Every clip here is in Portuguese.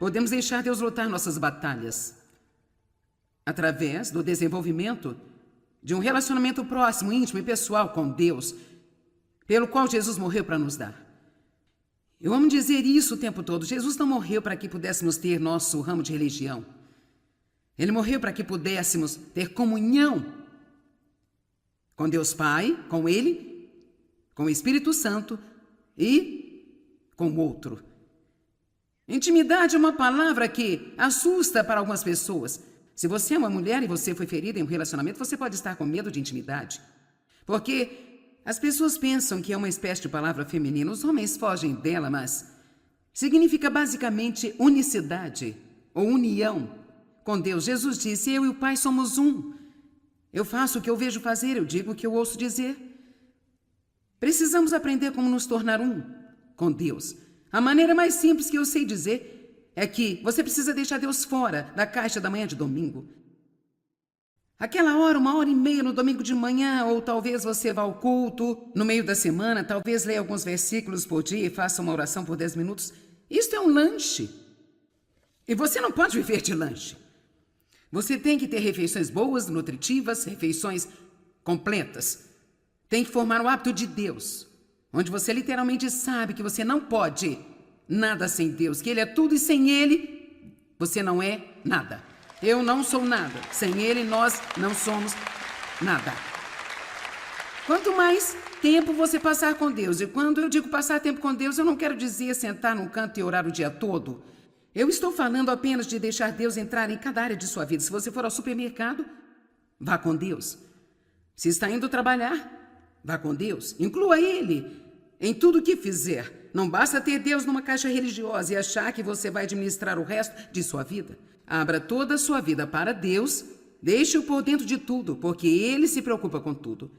podemos deixar Deus lutar nossas batalhas através do desenvolvimento de um relacionamento próximo, íntimo e pessoal com Deus, pelo qual Jesus morreu para nos dar. Eu amo dizer isso o tempo todo. Jesus não morreu para que pudéssemos ter nosso ramo de religião. Ele morreu para que pudéssemos ter comunhão com Deus Pai, com Ele, com o Espírito Santo e com o outro. Intimidade é uma palavra que assusta para algumas pessoas. Se você é uma mulher e você foi ferida em um relacionamento, você pode estar com medo de intimidade. Porque as pessoas pensam que é uma espécie de palavra feminina. Os homens fogem dela, mas significa basicamente unicidade ou união com Deus. Jesus disse: eu e o Pai somos um. Eu faço o que eu vejo fazer, eu digo o que eu ouço dizer. Precisamos aprender como nos tornar um com Deus. A maneira mais simples que eu sei dizer é que você precisa deixar Deus fora da caixa da manhã de domingo. Aquela hora, 1h30 no domingo de manhã, ou talvez você vá ao culto no meio da semana, talvez leia alguns versículos por dia e faça uma oração por 10 minutos. Isso é um lanche. E você não pode viver de lanche. Você tem que ter refeições boas, nutritivas, refeições completas. Tem que formar o hábito de Deus, onde você literalmente sabe que você não pode nada sem Deus, que Ele é tudo e sem Ele você não é nada. Eu não sou nada. Sem Ele nós não somos nada. Quanto mais tempo você passar com Deus, e quando eu digo passar tempo com Deus, eu não quero dizer sentar num canto e orar o dia todo. Eu estou falando apenas de deixar Deus entrar em cada área de sua vida. Se você for ao supermercado, vá com Deus. Se está indo trabalhar, vá com Deus. Inclua Ele em tudo o que fizer. Não basta ter Deus numa caixa religiosa e achar que você vai administrar o resto de sua vida. Abra toda a sua vida para Deus, deixe-o por dentro de tudo, porque Ele se preocupa com tudo.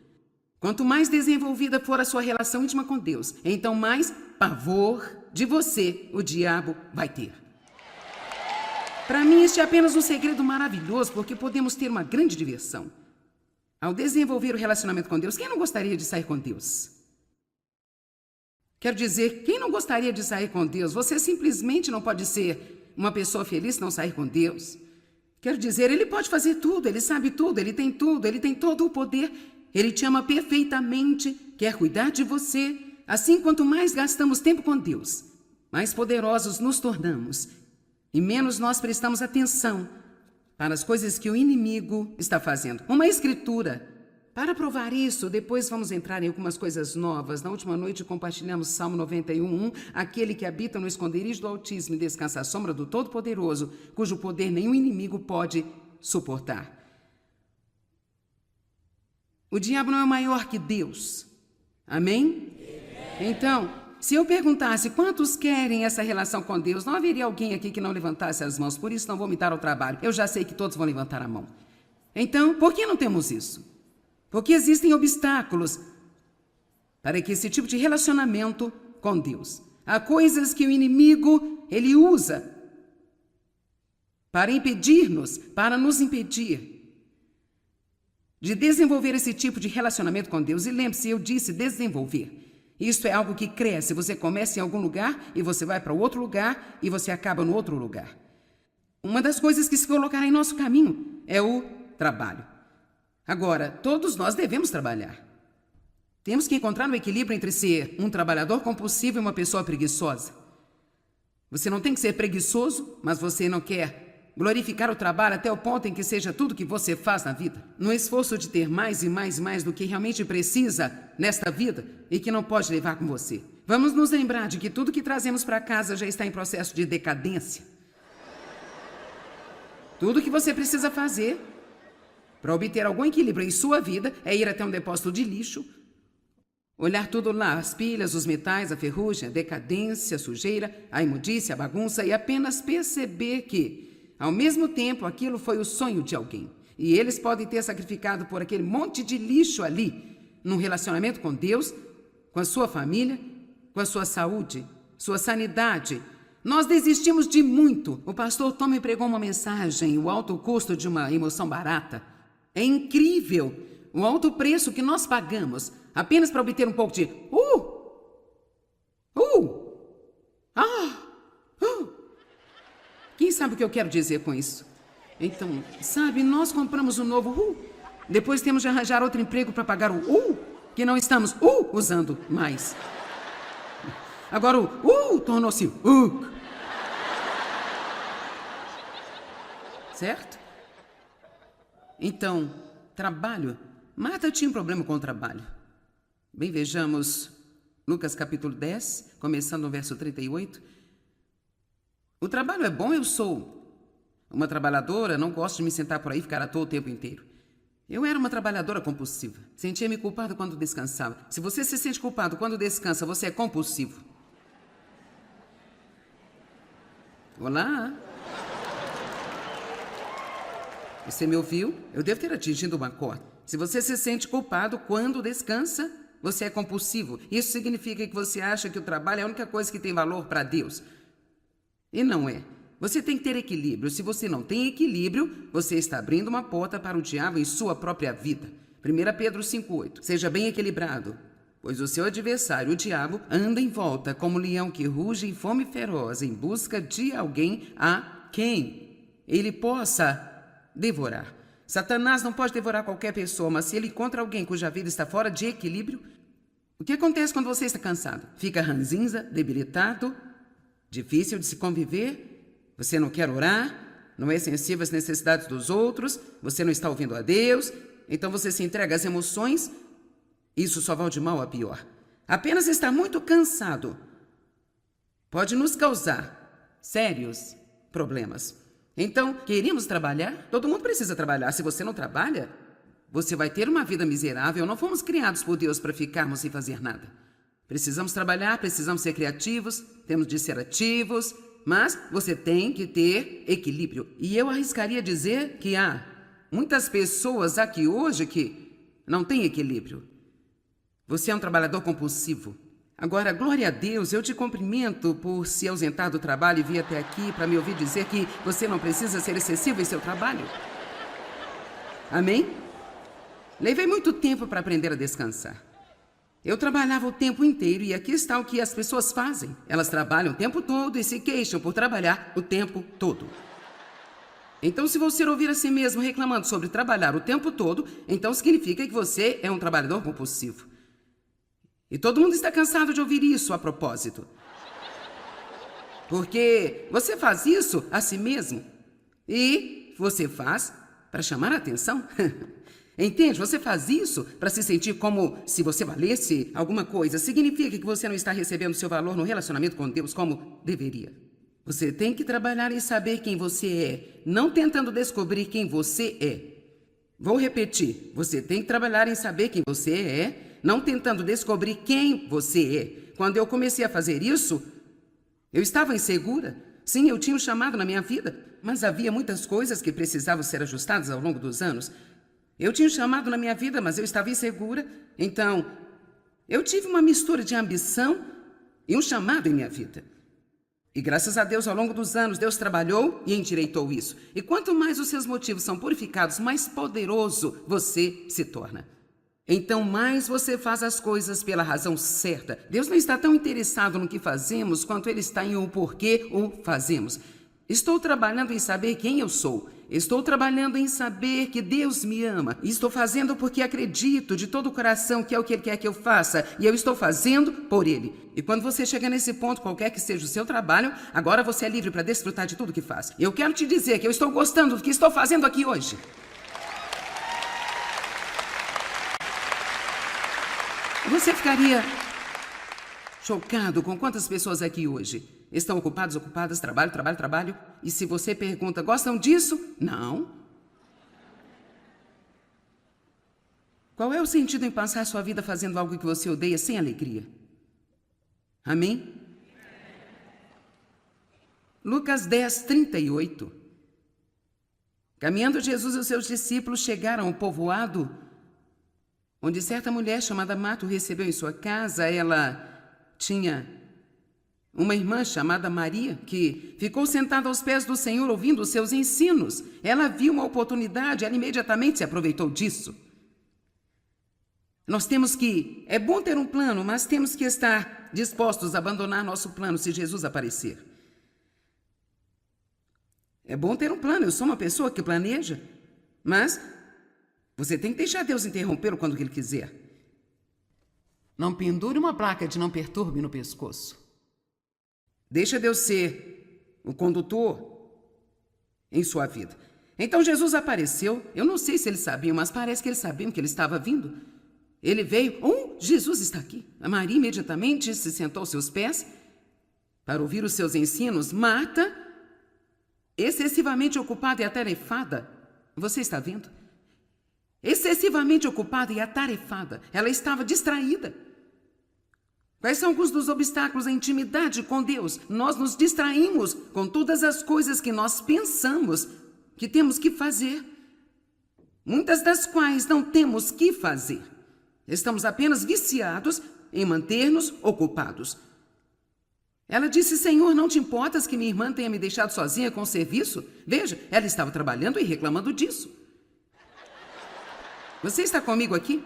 Quanto mais desenvolvida for a sua relação íntima com Deus, então mais pavor de você o diabo vai ter. Para mim, este é apenas um segredo maravilhoso, porque podemos ter uma grande diversão ao desenvolver o relacionamento com Deus. Quem não gostaria de sair com Deus? Quero dizer, quem não gostaria de sair com Deus? Você simplesmente não pode ser uma pessoa feliz se não sair com Deus. Quero dizer, Ele pode fazer tudo, Ele sabe tudo, Ele tem todo o poder. Ele te ama perfeitamente, quer cuidar de você. Assim, quanto mais gastamos tempo com Deus, mais poderosos nos tornamos e menos nós prestamos atenção para as coisas que o inimigo está fazendo. Uma escritura. Para provar isso, depois vamos entrar em algumas coisas novas. Na última noite compartilhamos Salmo 91:1, aquele que habita no esconderijo do Altíssimo e descansa à sombra do Todo-Poderoso, cujo poder nenhum inimigo pode suportar. O diabo não é maior que Deus. Amém? Então, se eu perguntasse quantos querem essa relação com Deus, não haveria alguém aqui que não levantasse as mãos. Por isso não vou me dar ao trabalho. Eu já sei que todos vão levantar a mão. Então, por que não temos isso? Porque existem obstáculos para que esse tipo de relacionamento com Deus. Há coisas que o inimigo, ele usa para impedir-nos, para nos impedir de desenvolver esse tipo de relacionamento com Deus. E lembre-se, eu disse desenvolver. Isso é algo que cresce. Você começa em algum lugar e você vai para outro lugar e você acaba no outro lugar. Uma das coisas que se colocará em nosso caminho é o trabalho. Agora, todos nós devemos trabalhar. Temos que encontrar um equilíbrio entre ser um trabalhador compulsivo e uma pessoa preguiçosa. Você não tem que ser preguiçoso, mas você não quer glorificar o trabalho até o ponto em que seja tudo que você faz na vida. No esforço de ter mais e mais e mais do que realmente precisa nesta vida e que não pode levar com você. Vamos nos lembrar de que tudo que trazemos para casa já está em processo de decadência. Tudo que você precisa fazer para obter algum equilíbrio em sua vida é ir até um depósito de lixo, olhar tudo lá, as pilhas, os metais, a ferrugem, a decadência, a sujeira, a imundícia, a bagunça e apenas perceber que, ao mesmo tempo, aquilo foi o sonho de alguém. E eles podem ter sacrificado por aquele monte de lixo ali, num relacionamento com Deus, com a sua família, com a sua saúde, sua sanidade. Nós desistimos de muito. O pastor Tom me pregou uma mensagem, o alto custo de uma emoção barata. É incrível o alto preço que nós pagamos apenas para obter um pouco de Quem sabe o que eu quero dizer com isso? Então, sabe, nós compramos um novo depois temos de arranjar outro emprego para pagar o que não estamos usando mais. Agora o tornou-se certo? Então, trabalho. Marta tinha um problema com o trabalho. Bem, vejamos Lucas capítulo 10, começando no verso 38. O trabalho é bom, eu sou uma trabalhadora, não gosto de me sentar por aí e ficar à toa o tempo inteiro. Eu era uma trabalhadora compulsiva. Sentia-me culpado quando descansava. Se você se sente culpado quando descansa, você é compulsivo. Olá? Você me ouviu? Eu devo ter atingido uma corda. Se você se sente culpado quando descansa, você é compulsivo. Isso significa que você acha que o trabalho é a única coisa que tem valor para Deus. E não é. Você tem que ter equilíbrio. Se você não tem equilíbrio, você está abrindo uma porta para o diabo em sua própria vida. 1 Pedro 5,8. Seja bem equilibrado, pois o seu adversário, o diabo, anda em volta como um leão que ruge em fome feroz em busca de alguém a quem ele possa devorar. Satanás não pode devorar qualquer pessoa, mas se ele encontra alguém cuja vida está fora de equilíbrio, o que acontece quando você está cansado? Fica ranzinza, debilitado, difícil de se conviver. Você não quer orar, não é sensível às necessidades dos outros, você não está ouvindo a Deus, então você se entrega às emoções. Isso só vai de mal a pior. Apenas estar muito cansado pode nos causar sérios problemas. Então, queremos trabalhar? Todo mundo precisa trabalhar. Se você não trabalha, você vai ter uma vida miserável. Não fomos criados por Deus para ficarmos sem fazer nada. Precisamos trabalhar, precisamos ser criativos, temos de ser ativos, mas você tem que ter equilíbrio. E eu arriscaria dizer que há muitas pessoas aqui hoje que não têm equilíbrio. Você é um trabalhador compulsivo. Agora, glória a Deus, eu te cumprimento por se ausentar do trabalho e vir até aqui para me ouvir dizer que você não precisa ser excessivo em seu trabalho. Amém? Levei muito tempo para aprender a descansar. Eu trabalhava o tempo inteiro e aqui está o que as pessoas fazem. Elas trabalham o tempo todo e se queixam por trabalhar o tempo todo. Então, se você ouvir a si mesmo reclamando sobre trabalhar o tempo todo, então significa que você é um trabalhador compulsivo. E todo mundo está cansado de ouvir isso a propósito. Porque você faz isso a si mesmo e você faz para chamar a atenção. Entende? Você faz isso para se sentir como se você valesse alguma coisa. Significa que você não está recebendo seu valor no relacionamento com Deus como deveria. Você tem que trabalhar em saber quem você é, não tentando descobrir quem você é. Vou repetir. Você tem que trabalhar em saber quem você é, não tentando descobrir quem você é. Quando eu comecei a fazer isso, eu estava insegura. Sim, eu tinha um chamado na minha vida, mas havia muitas coisas que precisavam ser ajustadas ao longo dos anos. Eu tinha um chamado na minha vida, mas eu estava insegura. Então, eu tive uma mistura de ambição e um chamado em minha vida. E graças a Deus, ao longo dos anos, Deus trabalhou e endireitou isso. E quanto mais os seus motivos são purificados, mais poderoso você se torna. Então, mais você faz as coisas pela razão certa. Deus não está tão interessado no que fazemos quanto Ele está em o porquê o fazemos. Estou trabalhando em saber quem eu sou. Estou trabalhando em saber que Deus me ama. E estou fazendo porque acredito de todo o coração que é o que Ele quer que eu faça. E eu estou fazendo por Ele. E quando você chegar nesse ponto, qualquer que seja o seu trabalho, agora você é livre para desfrutar de tudo que faz. Eu quero te dizer que eu estou gostando do que estou fazendo aqui hoje. Você ficaria chocado com quantas pessoas aqui hoje estão ocupadas, trabalho. E se você pergunta, gostam disso? Não. Qual é o sentido em passar sua vida fazendo algo que você odeia sem alegria? Amém? Lucas 10, 38. Caminhando Jesus e os seus discípulos chegaram ao povoado onde certa mulher chamada Marta o recebeu em sua casa. Ela tinha uma irmã chamada Maria, que ficou sentada aos pés do Senhor ouvindo os seus ensinos. Ela viu uma oportunidade, ela imediatamente se aproveitou disso. É bom ter um plano, mas temos que estar dispostos a abandonar nosso plano se Jesus aparecer. É bom ter um plano, eu sou uma pessoa que planeja. Mas você tem que deixar Deus interrompê-lo quando ele quiser. Não pendure uma placa de não perturbe no pescoço. Deixa Deus ser o condutor em sua vida. Então Jesus apareceu. Eu não sei se eles sabiam, mas parece que eles sabiam que ele estava vindo. Ele veio. Jesus está aqui. A Maria imediatamente se sentou aos seus pés para ouvir os seus ensinos. Marta, excessivamente ocupada e atarefada. Você está vendo? Excessivamente ocupada e atarefada. Ela estava distraída. Quais são alguns dos obstáculos à intimidade com Deus? Nós nos distraímos com todas as coisas que nós pensamos que temos que fazer, muitas das quais não temos que fazer. Estamos apenas viciados em manter-nos ocupados. Ela disse: Senhor, não te importas que minha irmã tenha me deixado sozinha com o serviço? Veja, ela estava trabalhando e reclamando disso. Você está comigo aqui?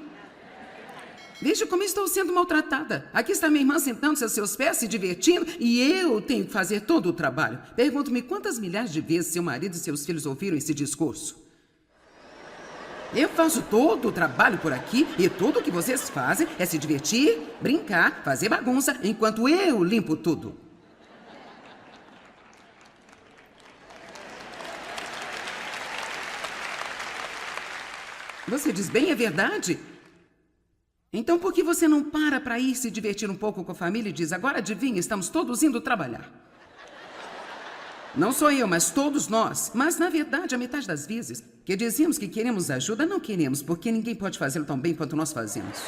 Veja como estou sendo maltratada. Aqui está minha irmã sentando-se a seus pés, se divertindo, e eu tenho que fazer todo o trabalho. Pergunto-me quantas milhares de vezes seu marido e seus filhos ouviram esse discurso. Eu faço todo o trabalho por aqui e tudo o que vocês fazem é se divertir, brincar, fazer bagunça, enquanto eu limpo tudo. Você diz bem, é verdade? Então por que você não para ir se divertir um pouco com a família e diz: agora adivinha, estamos todos indo trabalhar? Não sou eu, mas todos nós. Mas, na verdade, a metade das vezes que dizemos que queremos ajuda, não queremos, porque ninguém pode fazê-lo tão bem quanto nós fazemos.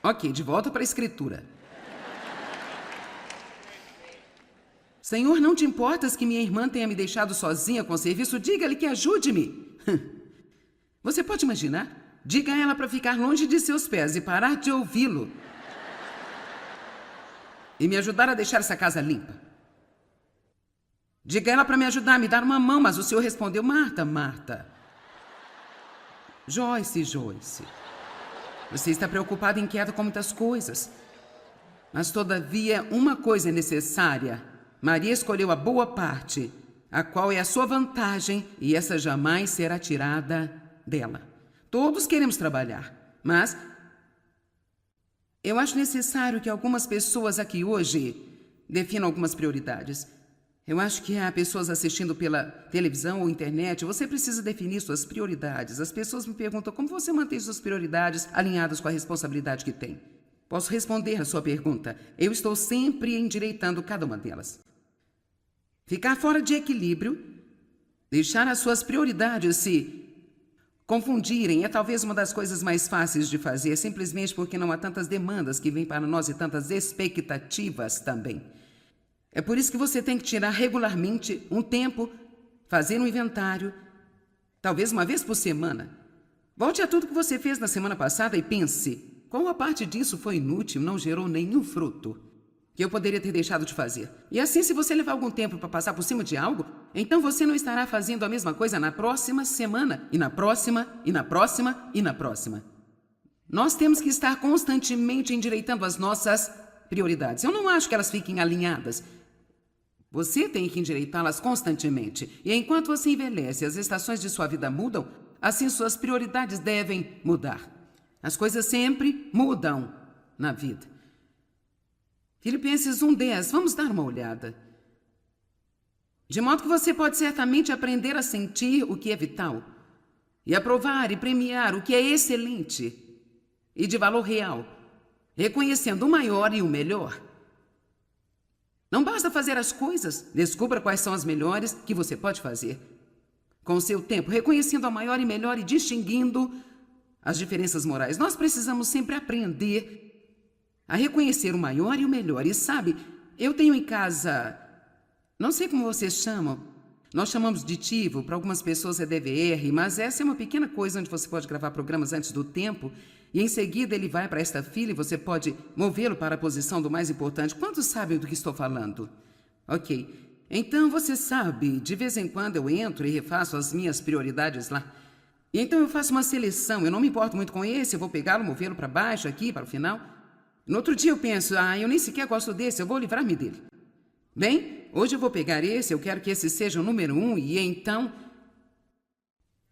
Ok, de volta para a escritura. Senhor, não te importas que minha irmã tenha me deixado sozinha com o serviço? Diga-lhe que ajude-me. Você pode imaginar? Diga a ela para ficar longe de seus pés e parar de ouvi-lo. E me ajudar a deixar essa casa limpa. Diga a ela para me ajudar, me dar uma mão, mas o senhor respondeu: Marta, Marta. Joyce, Joyce. Você está preocupada e inquieta com muitas coisas. Mas, todavia, uma coisa é necessária. Maria escolheu a boa parte, a qual é a sua vantagem, e essa jamais será tirada dela. Todos queremos trabalhar, mas eu acho necessário que algumas pessoas aqui hoje definam algumas prioridades. Eu acho que há pessoas assistindo pela televisão ou internet. Você precisa definir suas prioridades. As pessoas me perguntam: como você mantém suas prioridades alinhadas com a responsabilidade que tem? Posso responder a sua pergunta. Eu estou sempre endireitando cada uma delas. Ficar fora de equilíbrio, deixar as suas prioridades se confundirem, é talvez uma das coisas mais fáceis de fazer, simplesmente porque não há tantas demandas que vêm para nós e tantas expectativas também. É por isso que você tem que tirar regularmente um tempo, fazer um inventário, talvez uma vez por semana. Volte a tudo que você fez na semana passada e pense: qual a parte disso foi inútil, não gerou nenhum fruto que eu poderia ter deixado de fazer? E assim, se você levar algum tempo para passar por cima de algo, então você não estará fazendo a mesma coisa na próxima semana, e na próxima, e na próxima, e na próxima. Nós temos que estar constantemente endireitando as nossas prioridades. Eu não acho que elas fiquem alinhadas. Você tem que endireitá-las constantemente. E enquanto você envelhece, as estações de sua vida mudam, assim suas prioridades devem mudar. As coisas sempre mudam na vida. Filipenses 1:10, vamos dar uma olhada. De modo que você pode certamente aprender a sentir o que é vital, e aprovar e premiar o que é excelente e de valor real, reconhecendo o maior e o melhor. Não basta fazer as coisas, descubra quais são as melhores que você pode fazer. Com o seu tempo, reconhecendo a maior e melhor e distinguindo as diferenças morais. Nós precisamos sempre aprender a reconhecer o maior e o melhor. E sabe, eu tenho em casa, não sei como vocês chamam, nós chamamos de TiVo, para algumas pessoas é DVR, mas essa é uma pequena coisa onde você pode gravar programas antes do tempo e em seguida ele vai para esta fila e você pode movê-lo para a posição do mais importante. Quantos sabem do que estou falando? Ok. Então você sabe, de vez em quando eu entro e refaço as minhas prioridades lá. E então eu faço uma seleção, eu não me importo muito com esse, eu vou pegá-lo, movê-lo para baixo, aqui, para o final. No outro dia eu penso, eu nem sequer gosto desse, eu vou livrar-me dele. Bem, hoje eu vou pegar esse, eu quero que esse seja o número 1, e então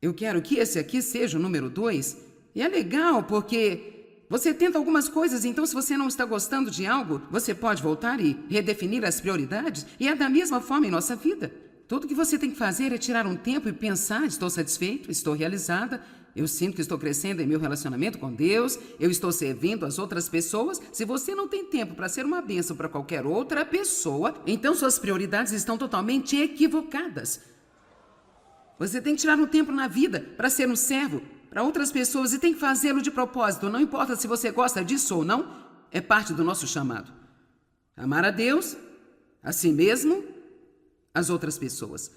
eu quero que esse aqui seja o número 2. E é legal, porque você tenta algumas coisas, então se você não está gostando de algo, você pode voltar e redefinir as prioridades, e é da mesma forma em nossa vida. Tudo que você tem que fazer é tirar um tempo e pensar, estou satisfeito, estou realizada, eu sinto que estou crescendo em meu relacionamento com Deus, eu estou servindo as outras pessoas. Se você não tem tempo para ser uma bênção para qualquer outra pessoa, então suas prioridades estão totalmente equivocadas. Você tem que tirar um tempo na vida para ser um servo para outras pessoas e tem que fazê-lo de propósito. Não importa se você gosta disso ou não, é parte do nosso chamado. Amar a Deus, a si mesmo, as outras pessoas.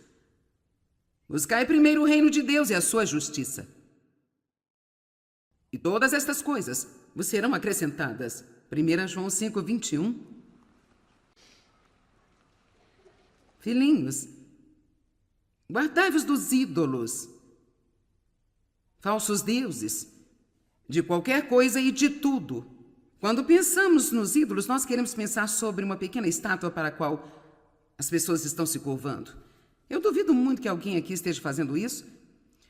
Buscai primeiro o reino de Deus e a sua justiça. E todas estas coisas vos serão acrescentadas. 1 João 5:21. Filhinhos, guardai-vos dos ídolos, falsos deuses, de qualquer coisa e de tudo. Quando pensamos nos ídolos, nós queremos pensar sobre uma pequena estátua para a qual as pessoas estão se curvando. Eu duvido muito que alguém aqui esteja fazendo isso,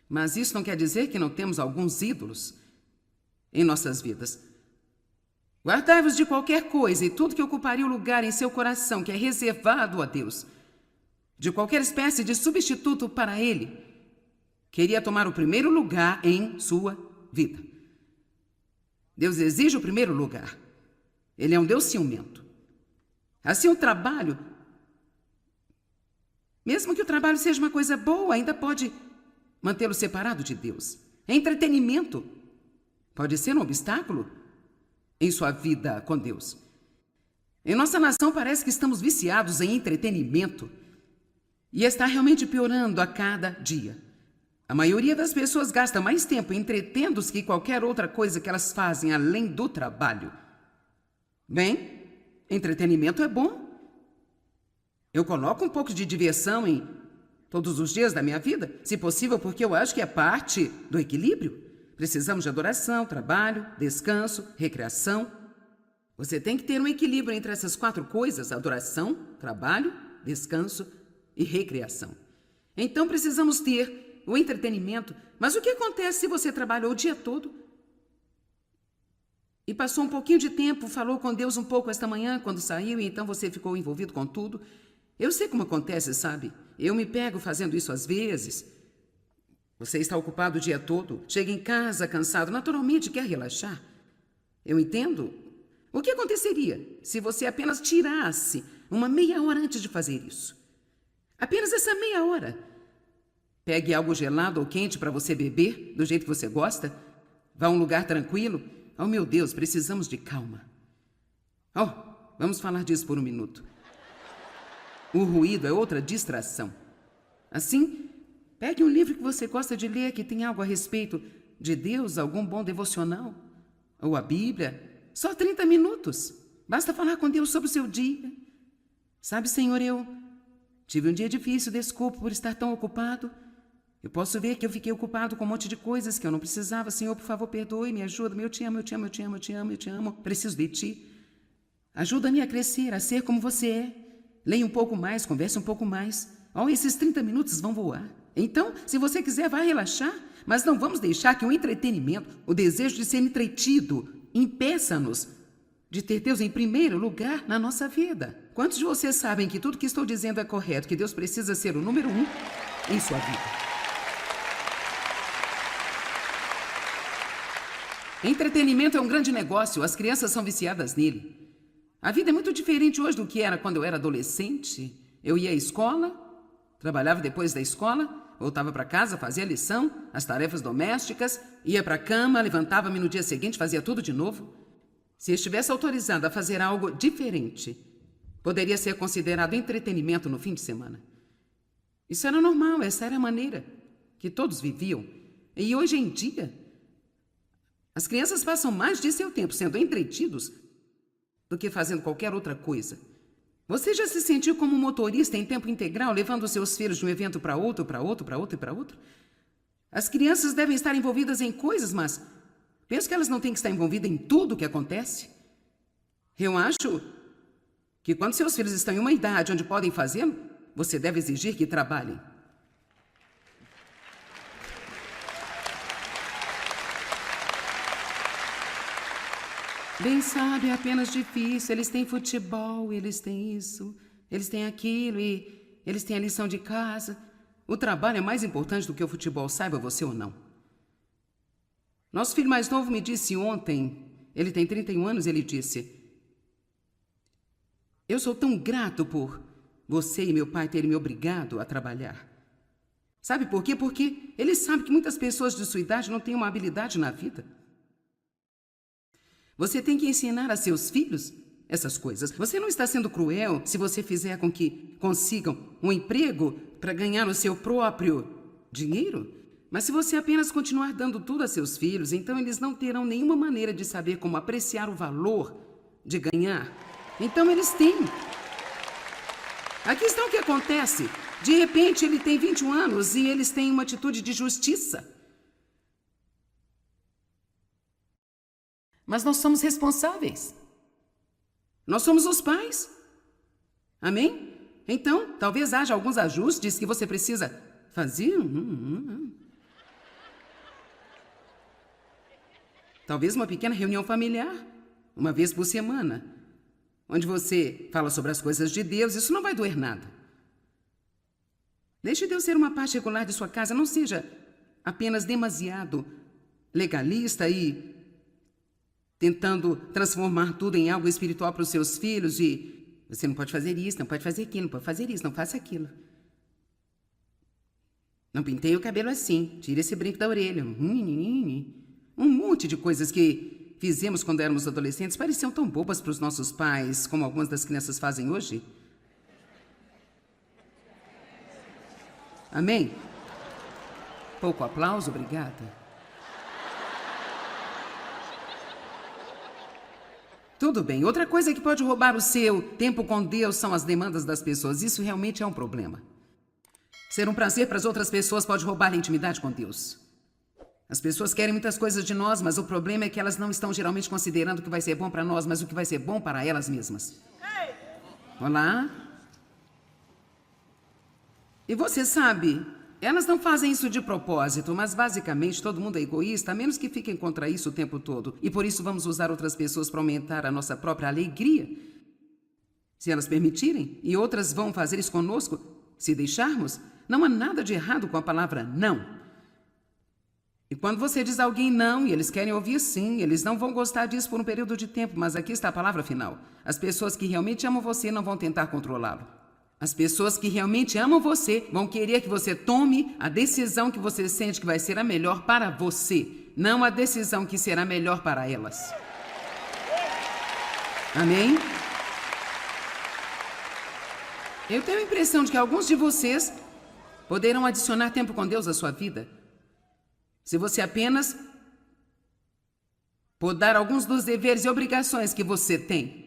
mas isso não quer dizer que não temos alguns ídolos em nossas vidas. Guardai-vos de qualquer coisa e tudo que ocuparia o lugar em seu coração, que é reservado a Deus, de qualquer espécie de substituto para Ele, queria tomar o primeiro lugar em sua vida. Deus exige o primeiro lugar. Ele é um Deus ciumento. Assim, o trabalho, mesmo que o trabalho seja uma coisa boa, ainda pode mantê-lo separado de Deus. Entretenimento pode ser um obstáculo em sua vida com Deus. Em nossa nação parece que estamos viciados em entretenimento e está realmente piorando a cada dia. A maioria das pessoas gasta mais tempo entretendo-se que qualquer outra coisa que elas fazem além do trabalho. Bem, entretenimento é bom. Eu coloco um pouco de diversão em todos os dias da minha vida, se possível, porque eu acho que é parte do equilíbrio. Precisamos de adoração, trabalho, descanso, recreação. Você tem que ter um equilíbrio entre essas 4 coisas: adoração, trabalho, descanso e recreação. Então precisamos ter o entretenimento. Mas o que acontece se você trabalhou o dia todo e passou um pouquinho de tempo, falou com Deus um pouco esta manhã quando saiu e então você ficou envolvido com tudo? Eu sei como acontece, sabe? Eu me pego fazendo isso às vezes. Você está ocupado o dia todo, chega em casa cansado, naturalmente quer relaxar. Eu entendo. O que aconteceria se você apenas tirasse uma meia hora antes de fazer isso? Apenas essa meia hora. Pegue algo gelado ou quente para você beber, do jeito que você gosta. Vá a um lugar tranquilo. Oh, meu Deus, precisamos de calma. Oh, vamos falar disso por um minuto. O ruído é outra distração. Assim, pegue um livro que você gosta de ler, que tem algo a respeito de Deus, algum bom devocional, ou a Bíblia. Só 30 minutos. Basta falar com Deus sobre o seu dia. Sabe, Senhor, eu tive um dia difícil, desculpe por estar tão ocupado. Eu posso ver que eu fiquei ocupado com um monte de coisas que eu não precisava. Senhor, por favor, perdoe, me ajuda. Eu te amo, eu te amo, eu te amo, eu te amo, eu te amo. Preciso de ti. Ajuda-me a crescer, a ser como você é. Leia um pouco mais, converse um pouco mais. Oh, esses 30 minutos vão voar. Então, se você quiser, vai relaxar. Mas não vamos deixar que o entretenimento, o desejo de ser entretido, impeça-nos de ter Deus em primeiro lugar na nossa vida. Quantos de vocês sabem que tudo que estou dizendo é correto, que Deus precisa ser o número 1 em sua vida? Entretenimento é um grande negócio, as crianças são viciadas nele. A vida é muito diferente hoje do que era quando eu era adolescente. Eu ia à escola, trabalhava depois da escola, voltava para casa, fazia a lição, as tarefas domésticas, ia para a cama, levantava-me no dia seguinte, fazia tudo de novo. Se estivesse autorizado a fazer algo diferente, poderia ser considerado entretenimento no fim de semana. Isso era normal, essa era a maneira que todos viviam. E hoje em dia, as crianças passam mais de seu tempo sendo entretidos do que fazendo qualquer outra coisa. Você já se sentiu como um motorista em tempo integral, levando seus filhos de um evento para outro, para outro, para outro e para outro? As crianças devem estar envolvidas em coisas, mas penso que elas não têm que estar envolvidas em tudo o que acontece. Eu acho que quando seus filhos estão em uma idade onde podem fazê-lo, você deve exigir que trabalhem. Bem sabe, é apenas difícil. Eles têm futebol, eles têm isso, eles têm aquilo e eles têm a lição de casa. O trabalho é mais importante do que o futebol, saiba você ou não. Nosso filho mais novo me disse ontem, ele tem 31 anos, ele disse: eu sou tão grato por você e meu pai terem me obrigado a trabalhar. Sabe por quê? Porque ele sabe que muitas pessoas de sua idade não têm uma habilidade na vida. Você tem que ensinar a seus filhos essas coisas. Você não está sendo cruel se você fizer com que consigam um emprego para ganhar o seu próprio dinheiro. Mas se você apenas continuar dando tudo a seus filhos, então eles não terão nenhuma maneira de saber como apreciar o valor de ganhar. Então eles têm. Aqui está o que acontece. De repente ele tem 21 anos e eles têm uma atitude de justiça. Mas nós somos responsáveis. Nós somos os pais. Amém? Então, talvez haja alguns ajustes que você precisa fazer. Talvez uma pequena reunião familiar, uma vez por semana, onde você fala sobre as coisas de Deus. Isso não vai doer nada. Deixe Deus ser uma parte regular de sua casa. Não seja apenas demasiado legalista e tentando transformar tudo em algo espiritual para os seus filhos e você não pode fazer isso, não pode fazer aquilo, não pode fazer isso, não faça aquilo. Não penteie o cabelo assim, tire esse brinco da orelha. Um monte de coisas que fizemos quando éramos adolescentes pareciam tão bobas para os nossos pais, como algumas das crianças fazem hoje. Amém? Pouco aplauso, obrigada. Tudo bem. Outra coisa que pode roubar o seu tempo com Deus são as demandas das pessoas. Isso realmente é um problema. Ser um prazer para as outras pessoas pode roubar a intimidade com Deus. As pessoas querem muitas coisas de nós, mas o problema é que elas não estão geralmente considerando o que vai ser bom para nós, mas o que vai ser bom para elas mesmas. Olá? E você sabe, elas não fazem isso de propósito, mas basicamente todo mundo é egoísta, a menos que fiquem contra isso o tempo todo. E por isso vamos usar outras pessoas para aumentar a nossa própria alegria. Se elas permitirem, e outras vão fazer isso conosco, se deixarmos, não há nada de errado com a palavra não. E quando você diz a alguém não, e eles querem ouvir sim, eles não vão gostar disso por um período de tempo, mas aqui está a palavra final. As pessoas que realmente amam você não vão tentar controlá-lo. As pessoas que realmente amam você vão querer que você tome a decisão que você sente que vai ser a melhor para você, não a decisão que será melhor para elas. Amém? Eu tenho a impressão de que alguns de vocês poderão adicionar tempo com Deus à sua vida se você apenas podar alguns dos deveres e obrigações que você tem.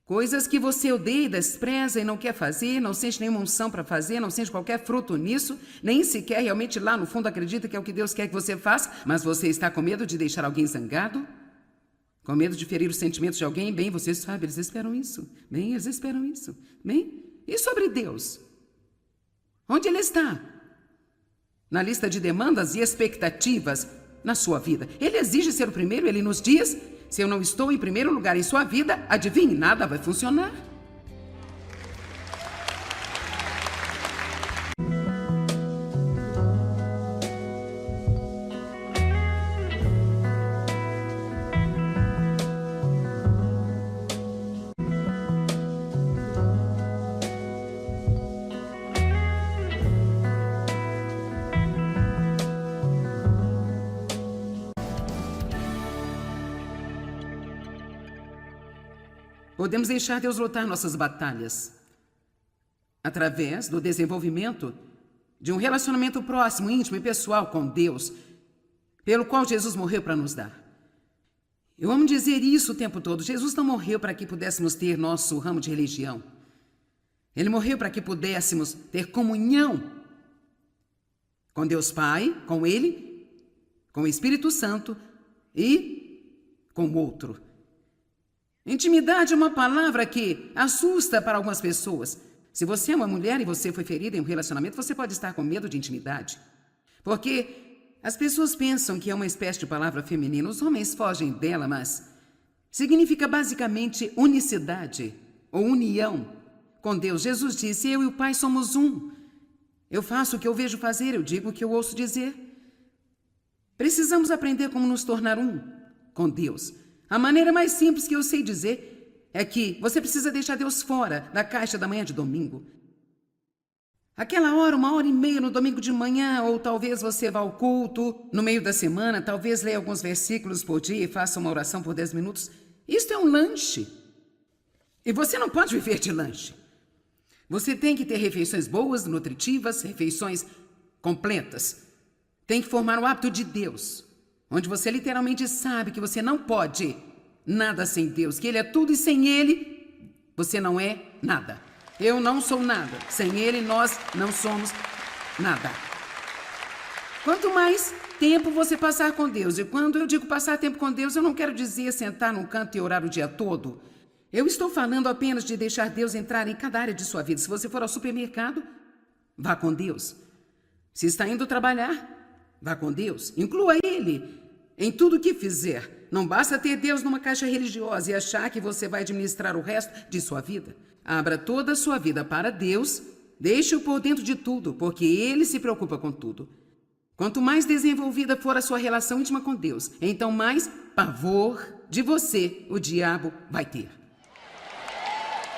Coisas que você odeia e despreza e não quer fazer, não sente nenhuma unção para fazer, não sente qualquer fruto nisso, nem sequer realmente lá no fundo acredita que é o que Deus quer que você faça, mas você está com medo de deixar alguém zangado? Com medo de ferir os sentimentos de alguém? Bem, você sabe, eles esperam isso. Bem, eles esperam isso. Bem, e sobre Deus? Onde Ele está? Na lista de demandas e expectativas na sua vida. Ele exige ser o primeiro, Ele nos diz: se eu não estou em primeiro lugar em sua vida, adivinhe, nada vai funcionar. Podemos deixar Deus lutar nossas batalhas através do desenvolvimento de um relacionamento próximo, íntimo e pessoal com Deus, pelo qual Jesus morreu para nos dar. Eu amo dizer isso o tempo todo. Jesus não morreu para que pudéssemos ter nosso ramo de religião. Ele morreu para que pudéssemos ter comunhão com Deus Pai, com Ele, com o Espírito Santo e com o outro. Intimidade é uma palavra que assusta para algumas pessoas. Se você é uma mulher e você foi ferida em um relacionamento, você pode estar com medo de intimidade. Porque as pessoas pensam que é uma espécie de palavra feminina. Os homens fogem dela, mas significa basicamente unicidade ou união com Deus. Jesus disse: eu e o Pai somos um. Eu faço o que eu vejo fazer, eu digo o que eu ouço dizer. Precisamos aprender como nos tornar um com Deus. A maneira mais simples que eu sei dizer é que você precisa deixar Deus fora da caixa da manhã de domingo. Aquela hora, 1h30 no domingo de manhã, ou talvez você vá ao culto no meio da semana, talvez leia alguns versículos por dia e faça uma oração por 10 minutos. Isto é um lanche. E você não pode viver de lanche. Você tem que ter refeições boas, nutritivas, refeições completas. Tem que formar o hábito de Deus, onde você literalmente sabe que você não pode nada sem Deus, que Ele é tudo e sem Ele você não é nada. Eu não sou nada. Sem Ele nós não somos nada. Quanto mais tempo você passar com Deus, e quando eu digo passar tempo com Deus, eu não quero dizer sentar num canto e orar o dia todo. Eu estou falando apenas de deixar Deus entrar em cada área de sua vida. Se você for ao supermercado, vá com Deus. Se está indo trabalhar, vá com Deus. Inclua Ele em tudo que fizer. Não basta ter Deus numa caixa religiosa e achar que você vai administrar o resto de sua vida. Abra toda a sua vida para Deus, deixe-o por dentro de tudo, porque Ele se preocupa com tudo. Quanto mais desenvolvida for a sua relação íntima com Deus, então mais pavor de você o diabo vai ter.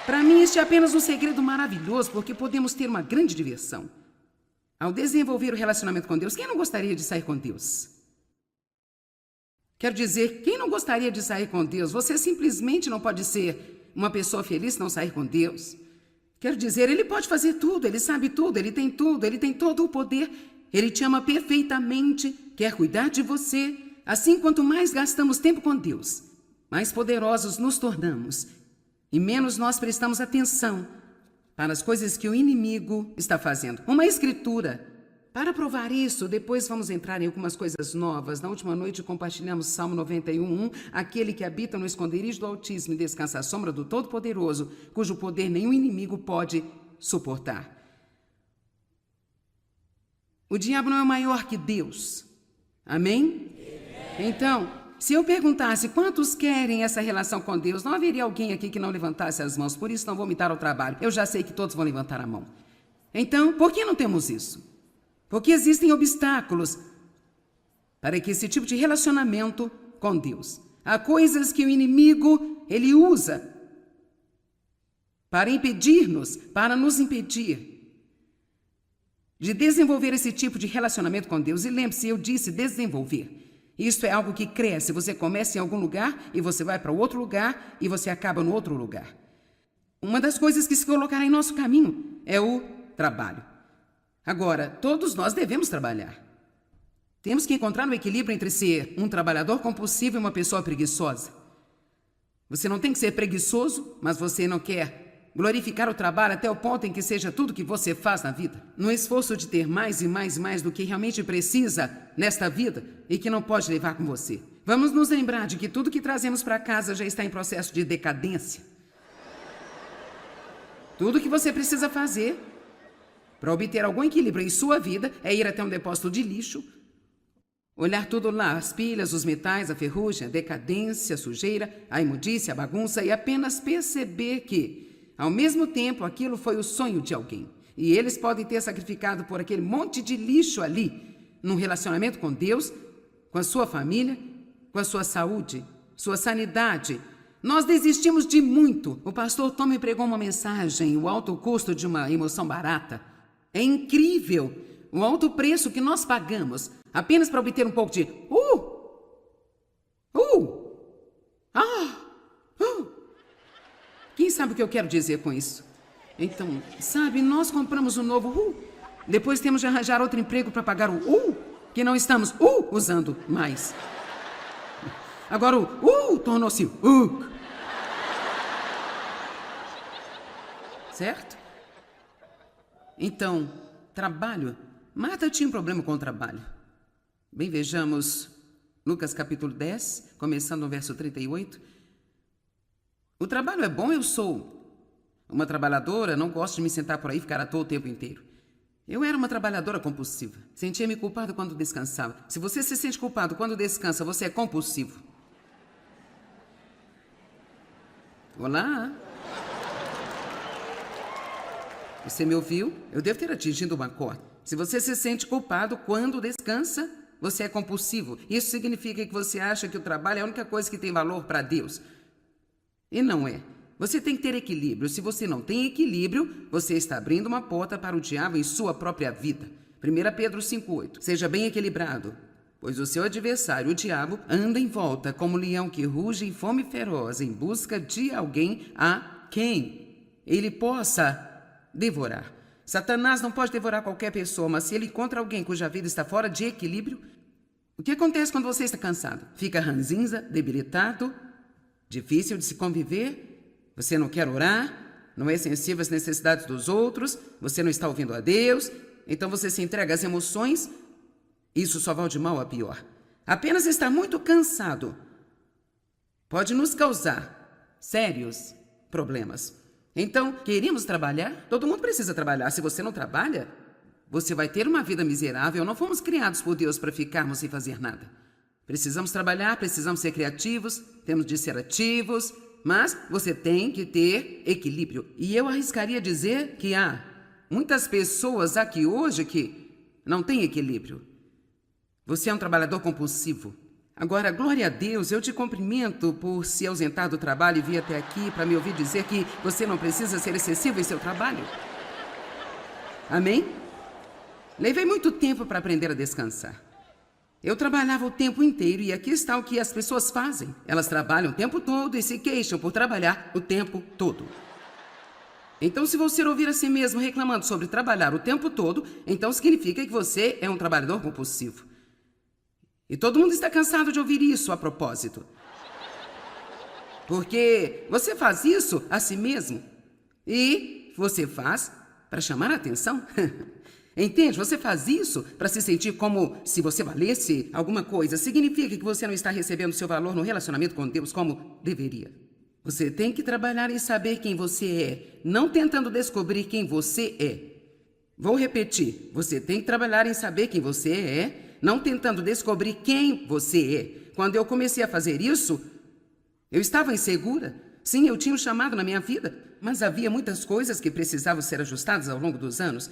Para mim, este é apenas um segredo maravilhoso, porque podemos ter uma grande diversão ao desenvolver o relacionamento com Deus. Quem não gostaria de sair com Deus? Quero dizer, quem não gostaria de sair com Deus? Você simplesmente não pode ser uma pessoa feliz se não sair com Deus. Quero dizer, Ele pode fazer tudo, Ele sabe tudo, Ele tem todo o poder. Ele te ama perfeitamente, quer cuidar de você. Assim, quanto mais gastamos tempo com Deus, mais poderosos nos tornamos. E menos nós prestamos atenção para as coisas que o inimigo está fazendo. Uma escritura. Para provar isso, depois vamos entrar em algumas coisas novas. Na última noite compartilhamos Salmo 91:1. Aquele que habita no esconderijo do Altíssimo e descansa à sombra do Todo-Poderoso, cujo poder nenhum inimigo pode suportar. O diabo não é maior que Deus. Amém? Então, se eu perguntasse quantos querem essa relação com Deus, não haveria alguém aqui que não levantasse as mãos. Por isso não vou me dar ao trabalho. Eu já sei que todos vão levantar a mão. Então, por que não temos isso? Porque existem obstáculos para que esse tipo de relacionamento com Deus. Há coisas que o inimigo, ele usa para impedir-nos, para nos impedir de desenvolver esse tipo de relacionamento com Deus. E lembre-se, eu disse desenvolver. Isso é algo que cresce. Você começa em algum lugar e você vai para outro lugar e você acaba no outro lugar. Uma das coisas que se colocará em nosso caminho é o trabalho. Agora, todos nós devemos trabalhar. Temos que encontrar um equilíbrio entre ser um trabalhador compulsivo e uma pessoa preguiçosa. Você não tem que ser preguiçoso, mas você não quer glorificar o trabalho até o ponto em que seja tudo que você faz na vida. No esforço de ter mais e mais e mais do que realmente precisa nesta vida e que não pode levar com você. Vamos nos lembrar de que tudo que trazemos para casa já está em processo de decadência. Tudo que você precisa fazer para obter algum equilíbrio em sua vida é ir até um depósito de lixo, olhar tudo lá, as pilhas, os metais, a ferrugem, a decadência, a sujeira, a imundícia, a bagunça, e apenas perceber que, ao mesmo tempo, aquilo foi o sonho de alguém. E eles podem ter sacrificado por aquele monte de lixo ali, num relacionamento com Deus, com a sua família, com a sua saúde, sua sanidade. Nós desistimos de muito. O pastor Tom me pregou uma mensagem, o alto custo de uma emoção barata. É incrível o alto preço que nós pagamos apenas para obter um pouco de Quem sabe o que eu quero dizer com isso? Então, sabe, nós compramos um novo depois temos de arranjar outro emprego para pagar o que não estamos usando mais. Agora o tornou-se certo? Então, trabalho. Marta tinha um problema com o trabalho. Bem, vejamos Lucas capítulo 10, começando no verso 38. O trabalho é bom, eu sou uma trabalhadora, não gosto de me sentar por aí e ficar à toa o tempo inteiro. Eu era uma trabalhadora compulsiva. Sentia-me culpada quando descansava. Se você se sente culpado quando descansa, você é compulsivo. Olá? Você me ouviu? Eu devo ter atingido uma corda. Se você se sente culpado quando descansa, você é compulsivo. Isso significa que você acha que o trabalho é a única coisa que tem valor para Deus. E não é. Você tem que ter equilíbrio. Se você não tem equilíbrio, você está abrindo uma porta para o diabo em sua própria vida. 1 Pedro 5,8. Seja bem equilibrado, pois o seu adversário, o diabo, anda em volta como um leão que ruge em fome feroz em busca de alguém a quem ele possa devorar. Satanás não pode devorar qualquer pessoa, mas se ele encontra alguém cuja vida está fora de equilíbrio, o que acontece quando você está cansado? Fica ranzinza, debilitado, difícil de se conviver, você não quer orar, não é sensível às necessidades dos outros, você não está ouvindo a Deus, então você se entrega às emoções. Isso só vai de mal a pior. Apenas estar muito cansado pode nos causar sérios problemas. Então, queremos trabalhar? Todo mundo precisa trabalhar. Se você não trabalha, você vai ter uma vida miserável. Não fomos criados por Deus para ficarmos sem fazer nada. Precisamos trabalhar, precisamos ser criativos, temos de ser ativos, mas você tem que ter equilíbrio. E eu arriscaria dizer que há muitas pessoas aqui hoje que não têm equilíbrio. Você é um trabalhador compulsivo. Agora, glória a Deus, eu te cumprimento por se ausentar do trabalho e vir até aqui para me ouvir dizer que você não precisa ser excessivo em seu trabalho. Amém? Levei muito tempo para aprender a descansar. Eu trabalhava o tempo inteiro e aqui está o que as pessoas fazem. Elas trabalham o tempo todo e se queixam por trabalhar o tempo todo. Então, se você ouvir a si mesmo reclamando sobre trabalhar o tempo todo, então significa que você é um trabalhador compulsivo. E todo mundo está cansado de ouvir isso a propósito. Porque você faz isso a si mesmo. E você faz para chamar a atenção. Entende? Você faz isso para se sentir como se você valesse alguma coisa. Significa que você não está recebendo seu valor no relacionamento com Deus como deveria. Você tem que trabalhar em saber quem você é, não tentando descobrir quem você é. Vou repetir. Você tem que trabalhar em saber quem você é, não tentando descobrir quem você é. Quando eu comecei a fazer isso, eu estava insegura. Sim, eu tinha um chamado na minha vida, mas havia muitas coisas que precisavam ser ajustadas ao longo dos anos.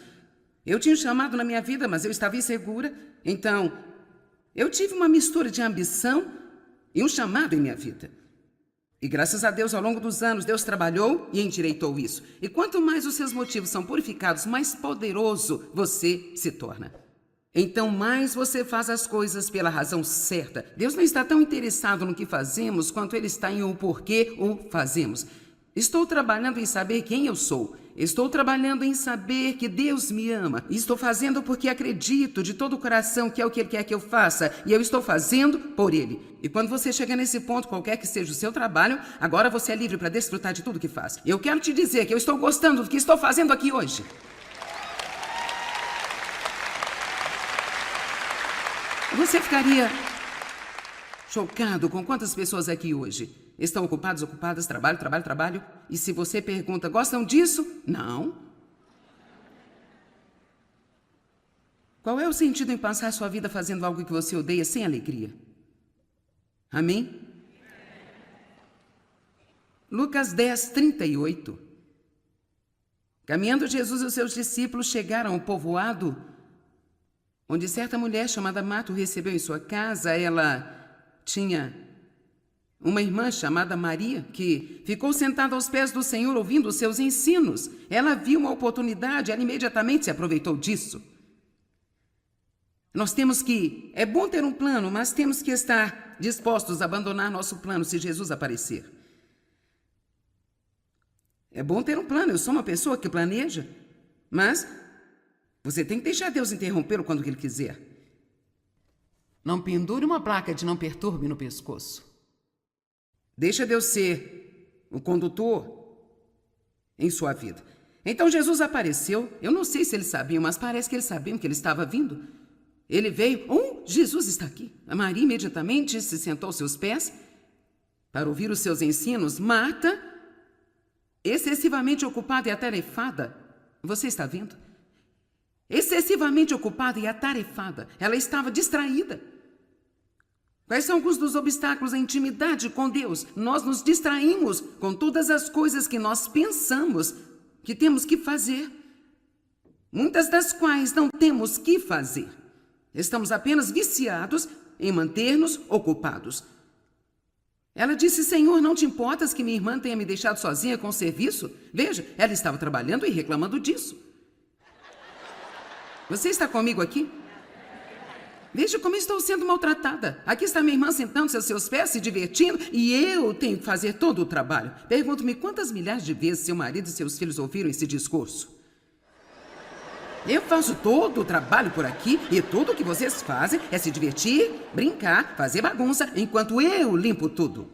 Eu tinha um chamado na minha vida, mas eu estava insegura. Então, eu tive uma mistura de ambição e um chamado em minha vida. E graças a Deus, ao longo dos anos, Deus trabalhou e endireitou isso. E quanto mais os seus motivos são purificados, mais poderoso você se torna. Então, mais você faz as coisas pela razão certa. Deus não está tão interessado no que fazemos quanto Ele está em o porquê o fazemos. Estou trabalhando em saber quem eu sou. Estou trabalhando em saber que Deus me ama. E estou fazendo porque acredito de todo o coração que é o que Ele quer que eu faça. E eu estou fazendo por Ele. E quando você chegar nesse ponto, qualquer que seja o seu trabalho, agora você é livre para desfrutar de tudo que faz. Eu quero te dizer que eu estou gostando do que estou fazendo aqui hoje. Você ficaria chocado com quantas pessoas aqui hoje estão ocupadas, trabalho. E se você pergunta, gostam disso? Não. Qual é o sentido em passar sua vida fazendo algo que você odeia sem alegria? Amém? Lucas 10, 38. Caminhando Jesus e os seus discípulos chegaram ao povoado onde certa mulher chamada Marta o recebeu em sua casa. Ela tinha uma irmã chamada Maria, que ficou sentada aos pés do Senhor ouvindo os seus ensinos. Ela viu uma oportunidade, ela imediatamente se aproveitou disso. É bom ter um plano, mas temos que estar dispostos a abandonar nosso plano se Jesus aparecer. É bom ter um plano, eu sou uma pessoa que planeja, mas você tem que deixar Deus interrompê-lo quando Ele quiser. Não pendure uma placa de não perturbe no pescoço. Deixa Deus ser o condutor em sua vida. Então Jesus apareceu. Eu não sei se eles sabiam, mas parece que eles sabiam que ele estava vindo. Ele veio. Jesus está aqui. A Maria imediatamente se sentou aos seus pés para ouvir os seus ensinos. Marta excessivamente ocupada e atarefada. Você está vendo? Excessivamente ocupada e atarefada. Ela estava distraída. Quais são alguns dos obstáculos à intimidade com Deus? Nós nos distraímos com todas as coisas que nós pensamos que temos que fazer, muitas das quais não temos que fazer. Estamos apenas viciados em manter-nos ocupados. Ela disse: Senhor, não te importas que minha irmã tenha me deixado sozinha com o serviço? Veja, ela estava trabalhando e reclamando disso. Você está comigo aqui? Veja como estou sendo maltratada. Aqui está minha irmã sentando-se aos seus pés, se divertindo, e eu tenho que fazer todo o trabalho. Pergunto-me quantas milhares de vezes seu marido e seus filhos ouviram esse discurso. Eu faço todo o trabalho por aqui e tudo o que vocês fazem é se divertir, brincar, fazer bagunça, enquanto eu limpo tudo.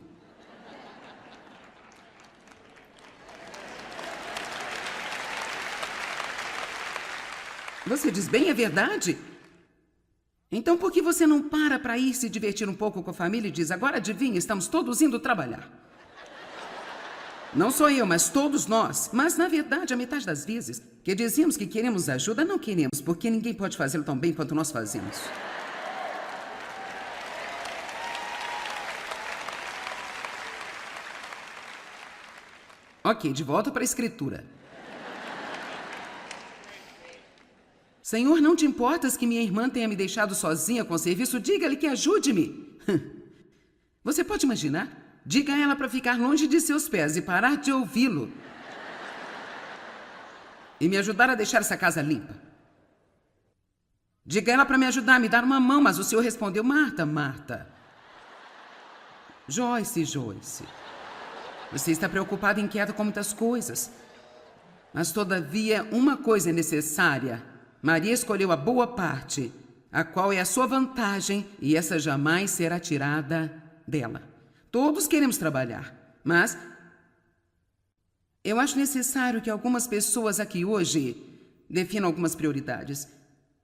Você diz: bem, é verdade? Então por que você não para ir se divertir um pouco com a família e diz: agora adivinha, estamos todos indo trabalhar? Não sou eu, mas todos nós. Mas, na verdade, a metade das vezes que dizemos que queremos ajuda, não queremos, porque ninguém pode fazê-lo tão bem quanto nós fazemos. Ok, de volta para a escritura. Senhor, não te importas que minha irmã tenha me deixado sozinha com o serviço? Diga-lhe que ajude-me. Você pode imaginar? Diga a ela para ficar longe de seus pés e parar de ouvi-lo. E me ajudar a deixar essa casa limpa. Diga a ela para me ajudar a me dar uma mão, mas o Senhor respondeu: Marta, Marta. Joyce, Joyce. Você está preocupada e inquieta com muitas coisas. Mas, todavia, uma coisa é necessária. Maria escolheu a boa parte, a qual é a sua vantagem, e essa jamais será tirada dela. Todos queremos trabalhar, mas eu acho necessário que algumas pessoas aqui hoje definam algumas prioridades.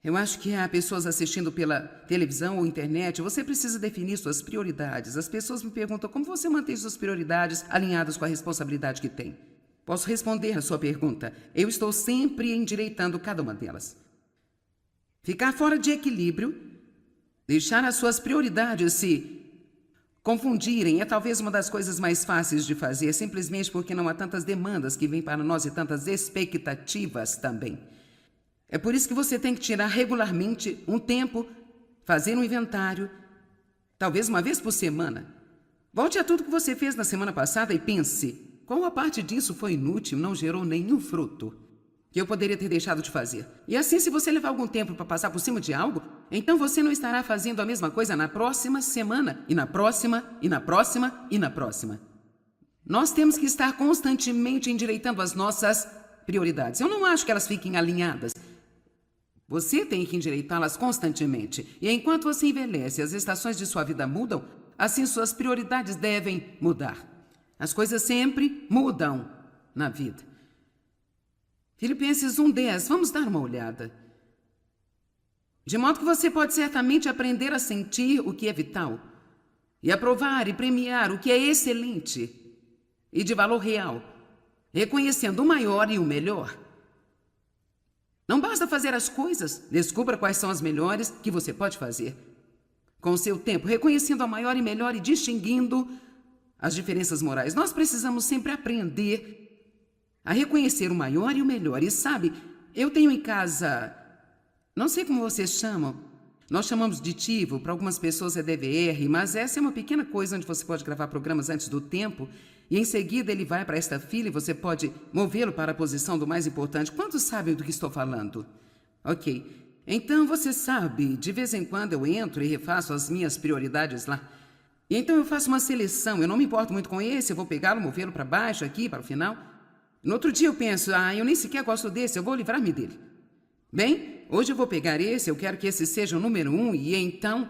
Eu acho que há pessoas assistindo pela televisão ou internet. Você precisa definir suas prioridades. As pessoas me perguntam: como você mantém suas prioridades alinhadas com a responsabilidade que tem? Posso responder a sua pergunta. Eu estou sempre endireitando cada uma delas. Ficar fora de equilíbrio, deixar as suas prioridades se confundirem é talvez uma das coisas mais fáceis de fazer, simplesmente porque não há tantas demandas que vêm para nós e tantas expectativas também. É por isso que você tem que tirar regularmente um tempo, fazer um inventário, talvez uma vez por semana. Volte a tudo que você fez na semana passada e pense: qual a parte disso foi inútil, não gerou nenhum fruto que eu poderia ter deixado de fazer? E assim, se você levar algum tempo para passar por cima de algo, então você não estará fazendo a mesma coisa na próxima semana, e na próxima, e na próxima, e na próxima. Nós temos que estar constantemente endireitando as nossas prioridades. Eu não acho que elas fiquem alinhadas. Você tem que endireitá-las constantemente. E enquanto você envelhece, as estações de sua vida mudam, assim suas prioridades devem mudar. As coisas sempre mudam na vida. Filipenses 1:10, vamos dar uma olhada. De modo que você pode certamente aprender a sentir o que é vital, e aprovar e premiar o que é excelente e de valor real, reconhecendo o maior e o melhor. Não basta fazer as coisas, descubra quais são as melhores que você pode fazer. Com o seu tempo, reconhecendo a maior e melhor e distinguindo as diferenças morais. Nós precisamos sempre aprender a reconhecer o maior e o melhor. E sabe, eu tenho em casa, não sei como vocês chamam, nós chamamos de TiVo, para algumas pessoas é DVR, mas essa é uma pequena coisa onde você pode gravar programas antes do tempo e em seguida ele vai para esta fila e você pode movê-lo para a posição do mais importante. Quantos sabem do que estou falando? Ok. Então você sabe, de vez em quando eu entro e refaço as minhas prioridades lá. E então eu faço uma seleção, eu não me importo muito com esse, eu vou pegá-lo, movê-lo para baixo aqui, para o final. No outro dia eu penso: eu nem sequer gosto desse, eu vou livrar-me dele. Bem, hoje eu vou pegar esse, eu quero que esse seja o número 1, e então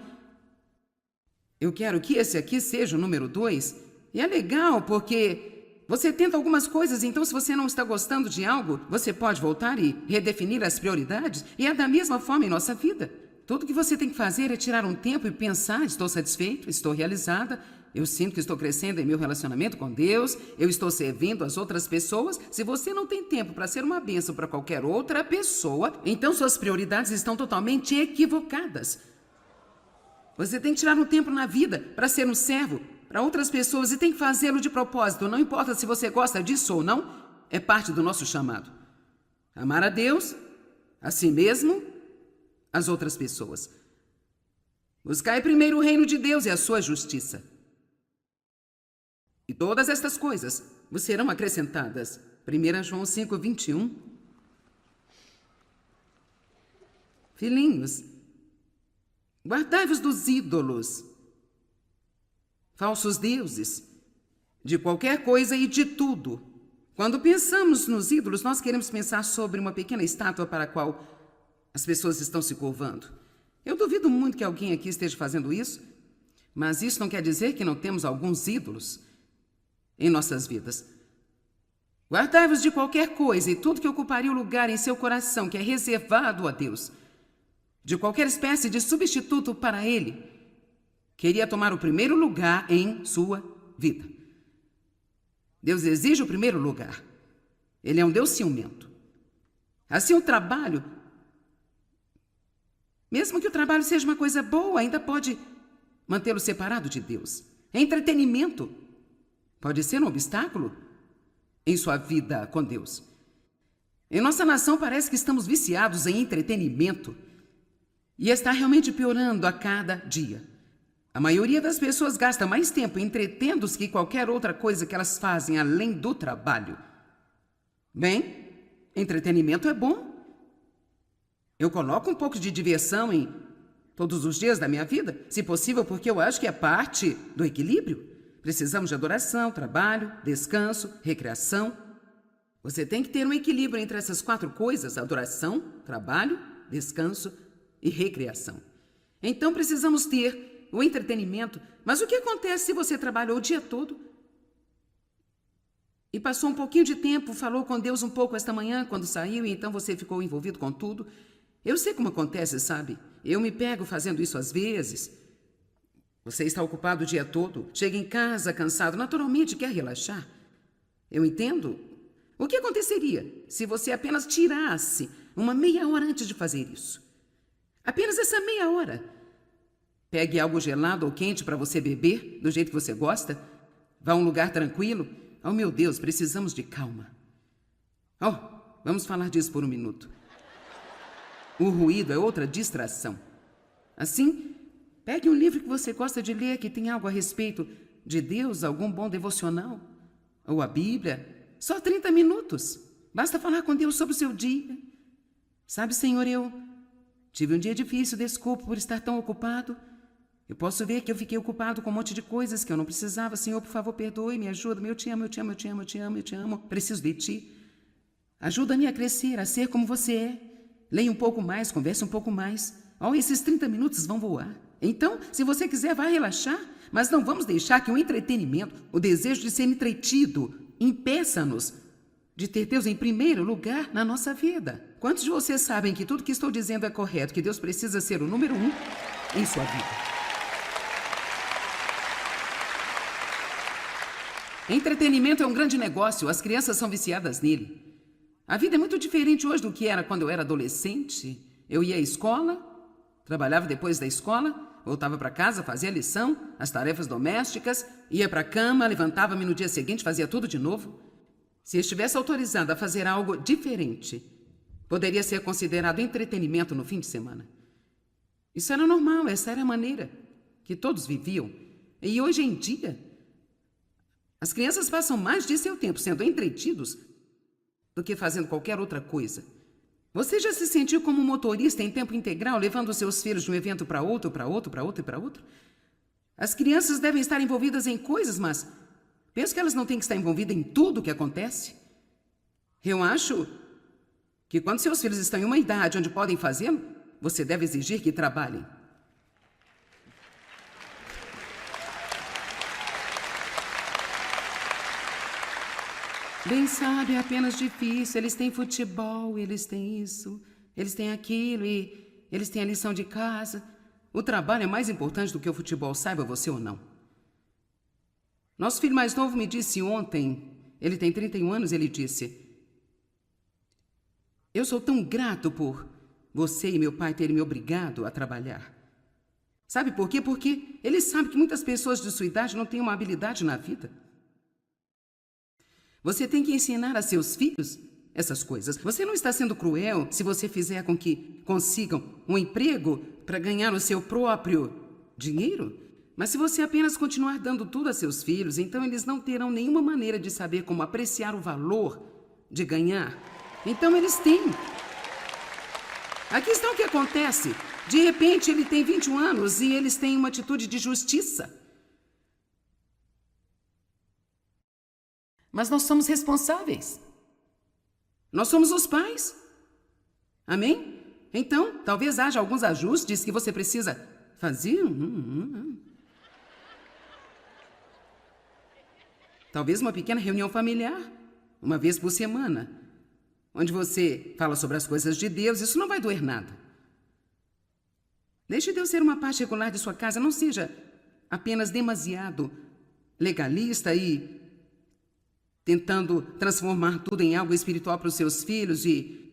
eu quero que esse aqui seja o número 2. E é legal, porque você tenta algumas coisas, então se você não está gostando de algo, você pode voltar e redefinir as prioridades, e é da mesma forma em nossa vida. Tudo que você tem que fazer é tirar um tempo e pensar: estou satisfeito, estou realizada, Eu sinto que estou crescendo em meu relacionamento com Deus, eu estou servindo as outras pessoas. Se você não tem tempo para ser uma bênção para qualquer outra pessoa, então suas prioridades estão totalmente equivocadas. Você tem que tirar um tempo na vida para ser um servo para outras pessoas e tem que fazê-lo de propósito. Não importa se você gosta disso ou não, é parte do nosso chamado. Amar a Deus, a si mesmo, as outras pessoas. Buscai primeiro o reino de Deus e a sua justiça. E todas estas coisas vos serão acrescentadas. 1 João 5:21. Filhinhos, guardai-vos dos ídolos, falsos deuses, de qualquer coisa e de tudo. Quando pensamos nos ídolos, nós queremos pensar sobre uma pequena estátua para a qual as pessoas estão se curvando. Eu duvido muito que alguém aqui esteja fazendo isso, mas isso não quer dizer que não temos alguns ídolos em nossas vidas. Guardai-vos de qualquer coisa e tudo que ocuparia o lugar em seu coração, que é reservado a Deus, de qualquer espécie de substituto para Ele, queria tomar o primeiro lugar em sua vida. Deus exige o primeiro lugar. Ele é um Deus ciumento. Assim, o trabalho, mesmo que o trabalho seja uma coisa boa, ainda pode mantê-lo separado de Deus. Entretenimento pode ser um obstáculo em sua vida com Deus. Em nossa nação parece que estamos viciados em entretenimento e está realmente piorando a cada dia. A maioria das pessoas gasta mais tempo entretendo-se que qualquer outra coisa que elas fazem além do trabalho. Bem, entretenimento é bom. Eu coloco um pouco de diversão em todos os dias da minha vida, se possível, porque eu acho que é parte do equilíbrio. Precisamos de adoração, trabalho, descanso, recreação. Você tem que ter um equilíbrio entre essas 4 coisas: adoração, trabalho, descanso e recreação. Então precisamos ter o entretenimento. Mas o que acontece se você trabalhou o dia todo e passou um pouquinho de tempo, falou com Deus um pouco esta manhã quando saiu e então você ficou envolvido com tudo? Eu sei como acontece, sabe? Eu me pego fazendo isso às vezes. Você está ocupado o dia todo, chega em casa cansado, naturalmente quer relaxar. Eu entendo. O que aconteceria se você apenas tirasse uma meia hora antes de fazer isso? Apenas essa meia hora. Pegue algo gelado ou quente para você beber, do jeito que você gosta. Vá a um lugar tranquilo. Oh, meu Deus, precisamos de calma. Oh, vamos falar disso por um minuto. O ruído é outra distração. Assim, pegue um livro que você gosta de ler, que tem algo a respeito de Deus, algum bom devocional, ou a Bíblia. Só 30 minutos. Basta falar com Deus sobre o seu dia. Sabe, Senhor, eu tive um dia difícil, desculpe por estar tão ocupado. Eu posso ver que eu fiquei ocupado com um monte de coisas que eu não precisava. Senhor, por favor, perdoe, me ajuda. Eu te amo, eu te amo, eu te amo, eu te amo, eu te amo. Preciso de ti. Ajuda-me a crescer, a ser como você é. Leia um pouco mais, converse um pouco mais. Oh, esses 30 minutos vão voar. Então, se você quiser, vá relaxar. Mas não vamos deixar que o entretenimento, o desejo de ser entretido, impeça-nos de ter Deus em primeiro lugar na nossa vida. Quantos de vocês sabem que tudo que estou dizendo é correto, que Deus precisa ser o número 1 em sua vida? Entretenimento é um grande negócio, as crianças são viciadas nele. A vida é muito diferente hoje do que era quando eu era adolescente. Eu ia à escola, trabalhava depois da escola, voltava para casa, fazia a lição, as tarefas domésticas, ia para a cama, levantava-me no dia seguinte, fazia tudo de novo. Se estivesse autorizado a fazer algo diferente, poderia ser considerado entretenimento no fim de semana. Isso era normal, essa era a maneira que todos viviam. E hoje em dia, as crianças passam mais de seu tempo sendo entretidos do que fazendo qualquer outra coisa. Você já se sentiu como um motorista em tempo integral, levando os seus filhos de um evento para outro, para outro, para outro e para outro? As crianças devem estar envolvidas em coisas, mas penso que elas não têm que estar envolvidas em tudo o que acontece. Eu acho que quando seus filhos estão em uma idade onde podem fazê-lo, você deve exigir que trabalhem. Bem, sabe, é apenas difícil. Eles têm futebol, eles têm isso, eles têm aquilo e eles têm a lição de casa. O trabalho é mais importante do que o futebol, saiba você ou não. Nosso filho mais novo me disse ontem, ele tem 31 anos, ele disse: eu sou tão grato por você e meu pai terem me obrigado a trabalhar. Sabe por quê? Porque ele sabe que muitas pessoas de sua idade não têm uma habilidade na vida. Você tem que ensinar a seus filhos essas coisas. Você não está sendo cruel se você fizer com que consigam um emprego para ganhar o seu próprio dinheiro? Mas se você apenas continuar dando tudo a seus filhos, então eles não terão nenhuma maneira de saber como apreciar o valor de ganhar. Então eles têm. A questão é o que acontece. De repente ele tem 21 anos e eles têm uma atitude de justiça. Mas nós somos responsáveis. Nós somos os pais. Amém? Então, talvez haja alguns ajustes que você precisa fazer. Talvez uma pequena reunião familiar, uma vez por semana, onde você fala sobre as coisas de Deus. Isso não vai doer nada. Deixe Deus ser uma parte regular de sua casa. Não seja apenas demasiado legalista e tentando transformar tudo em algo espiritual para os seus filhos e